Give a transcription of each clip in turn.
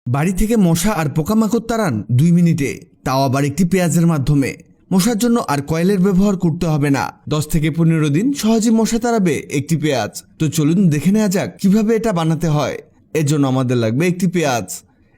বাড়ি থেকে মশা আর পোকামাকড় তাড়ান 2 মিনিটে, তাও আবার একটি পেঁয়াজের মাধ্যমে। মশার জন্য আর কয়েলের ব্যবহার করতে হবে না। 10 থেকে 15 দিন সহজে মশা তাড়াবে একটি পেঁয়াজ। তো চলুন দেখে নেওয়া যাক কিভাবে এটা বানাতে হয়। এর জন্য আমাদের লাগবে একটি পেঁয়াজ।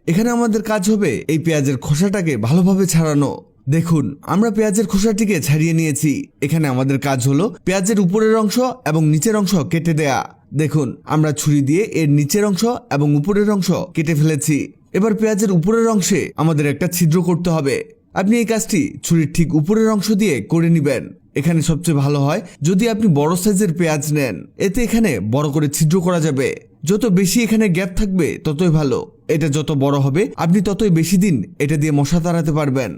এখানে আমাদের কাজ হবে এই পেঁয়াজের খোসাটাকে ভালোভাবে ছাড়ানো। দেখুন, আমরা পেঁয়াজের খোসাটিকে ছাড়িয়ে নিয়েছি। এখানে আমাদের কাজ হলো পেঁয়াজের উপরের অংশ এবং নিচের অংশ কেটে দেয়া। দেখুন, আমরা ছুরি দিয়ে এর নিচের অংশ এবং উপরের অংশ কেটে ফেলেছি। এবার পেঁয়াজের উপরের অংশে আমাদের একটা ছিদ্র করতে হবে। আপনি এই কাজটি ছুরির ঠিক উপরের অংশ দিয়ে করে নেবেন। এখানে সবচেয়ে ভালো হয় যদি আপনি বড় সাইজের পেঁয়াজ নেন, এতে এখানে বড় করে ছিদ্র করা যাবে। যত বেশি এখানে গ্যাপ থাকবে ততই ভালো। এটা যত বড় হবে আপনি ততই বেশি দিন এটা দিয়ে মশা তাড়াতে পারবেন।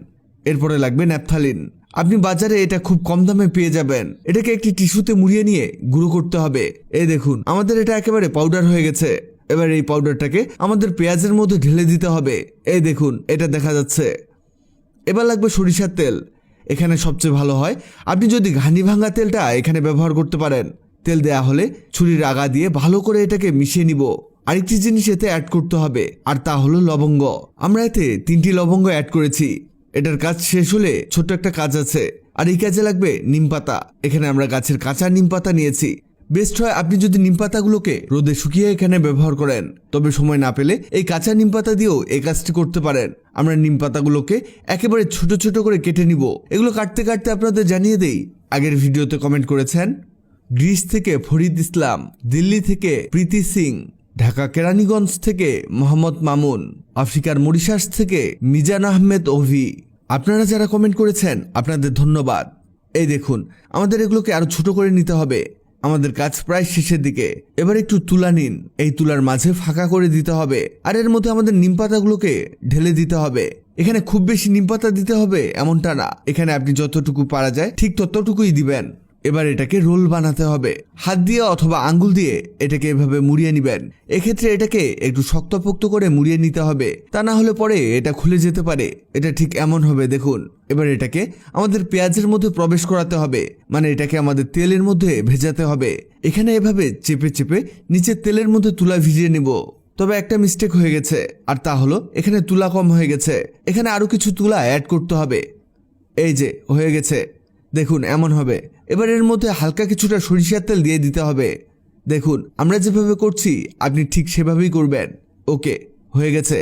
এরপরে লাগবে ন্যাপথালিন। আপনি বাজারে এটা খুব কম দামে পেয়ে যাবেন। এটাকে একটি টিস্যুতে মুড়িয়ে নিয়ে গুঁড়ো করতে হবে। এই দেখুন, আমাদের এটা একেবারে পাউডার হয়ে গেছে। এবার এই পাউডারটাকে আমাদের পেঁয়াজের মধ্যে ঢেলে দিতে হবে। এই দেখুন, এটা দেখা যাচ্ছে। এবার লাগবে সরিষার তেল। এখানে সবচেয়ে ভালো হয় আপনি যদি ঘানি ভাঙা তেলটা এখানে ব্যবহার করতে পারেন। তেল দেয়া হলে ছুরির আগা দিয়ে ভালো করে এটাকে মিশিয়ে নিব। আরেকটি জিনিস এতে অ্যাড করতে হবে, আর তা হলো লবঙ্গ। আমরা এতে 3টি লবঙ্গ অ্যাড করেছি। এটার কাজ শেষ হলে ছোট্ট একটা কাজ আছে, আর এই কাজে লাগবে নিমপাতা। এখানে আমরা গাছের কাঁচা নিমপাতা নিয়েছি। বেস্ট হয় আপনি যদি নিমপাতাগুলোকে রোদে শুকিয়ে এখানে ব্যবহার করেন, তবে সময় না পেলে এই কাঁচা নিমপাতা দিয়েও এই কাজটি করতে পারেন। আমরা নিমপাতাগুলোকে একেবারে ছোট ছোট করে কেটে নিব। এগুলো কাটতে কাটতে আপনাদের জানিয়ে দেই, আগের ভিডিওতে কমেন্ট করেছেন গ্রিস থেকে ফরিদ ইসলাম, দিল্লি থেকে প্রীতি সিং, ঢাকা কেরানীগঞ্জ থেকে মোহাম্মদ মামুন, আফ্রিকার মরিশাস থেকে মিজান আহমেদ ওভি। আপনারা যারা কমেন্ট করেছেন আপনাদের ধন্যবাদ। এই দেখুন, আমাদের এগুলোকে আরো ছোট করে নিতে হবে। আমাদের কাজ প্রায় শেষের দিকে। এবার একটু তুলা নিন। এই তুলার মাঝে ফাঁকা করে দিতে হবে, আর এর মধ্যে আমাদের নিমপাতাগুলোকে ঢেলে দিতে হবে। এখানে খুব বেশি নিমপাতা দিতে হবে এমনটা না, এখানে আপনি যতটুকু পারা যায় ঠিক ততটুকুই দিবেন। এবার এটাকে রোল বানাতে হবে। হাত দিয়ে অথবা আঙ্গুল দিয়ে এটাকে এভাবে মুড়িয়ে নিবেন। এক্ষেত্রে এটাকে একটু শক্তপোক্ত করে মুড়িয়ে নিতে হবে, তা না হলে পরে এটা খুলে যেতে পারে। এটা ঠিক এমন হবে দেখুন। এবার এটাকে আমাদের পেঁয়াজের মধ্যে প্রবেশ করাতে হবে, মানে এটাকে আমাদের তেলের মধ্যে ভেজাতে হবে। এখানে এভাবে চেপে চেপে নিচে তেলের মধ্যে তুলা ভিজিয়ে নিব। তবে একটা মিস্টেক হয়ে গেছে, আর তা হলো এখানে তুলা কম হয়ে গেছে। এখানে আরো কিছু তুলা অ্যাড করতে হবে। এই যে হয়ে গেছে, দেখুন এমন হবে। এবার এর মধ্যে হালকা কিছুটা সরিষার তেল দিয়ে দিতে হবে। দেখুন, আমরা যেভাবে করছি আপনি ঠিক সেভাবেই করবেন। ওকে, হয়ে গেছে,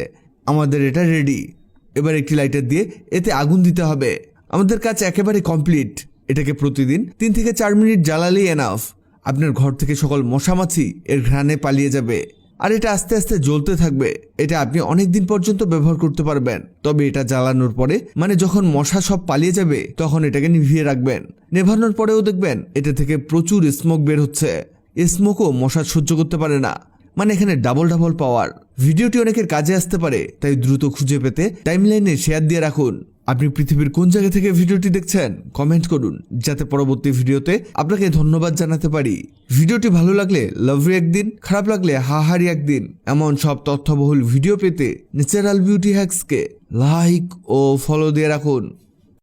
আমাদের এটা রেডি। এবার একটি লাইটার দিয়ে এতে আগুন দিতে হবে। আমাদের কাজ একেবারে কমপ্লিট। এটাকে প্রতিদিন 3 থেকে 4 মিনিট জ্বালালেই এনাফ। আপনার ঘর থেকে সকল মশামাছি এর ঘ্রাণে পালিয়ে যাবে, আর এটা আস্তে আস্তে জ্বলতে থাকবে। এটা আপনি অনেক দিন পর্যন্ত ব্যবহার করতে পারবেন। তবে এটা জ্বালানোর পরে, মানে যখন মশা সব পালিয়ে যাবে, তখন এটাকে নিভিয়ে রাখবেন। নেভানোর পরেও দেখবেন এটা থেকে প্রচুর স্মোক বের হচ্ছে। স্মোকও মশা সহ্য করতে পারে না, মানে এখানে ডাবল পাওয়ার। ভিডিওটি অনেকের কাজে আসতে পারে, তাই দ্রুত খুঁজে পেতে টাইমলাইনে শেয়ার দিয়ে রাখুন। আপনি পৃথিবীর কোন জায়গা থেকে ভিডিওটি দেখছেন কমেন্ট করুন, যাতে পরবর্তী ভিডিওতে আপনাকে ধন্যবাদ জানাতে পারি। ভিডিওটি ভালো লাগলে লাভরি একদিন, খারাপ লাগলে হাহারি একদিন। এমন সব তথ্যবহুল ভিডিও পেতে ন্যাচারাল বিউটি হ্যাক্সকে লাইক ও ফলো দিয়ে রাখুন।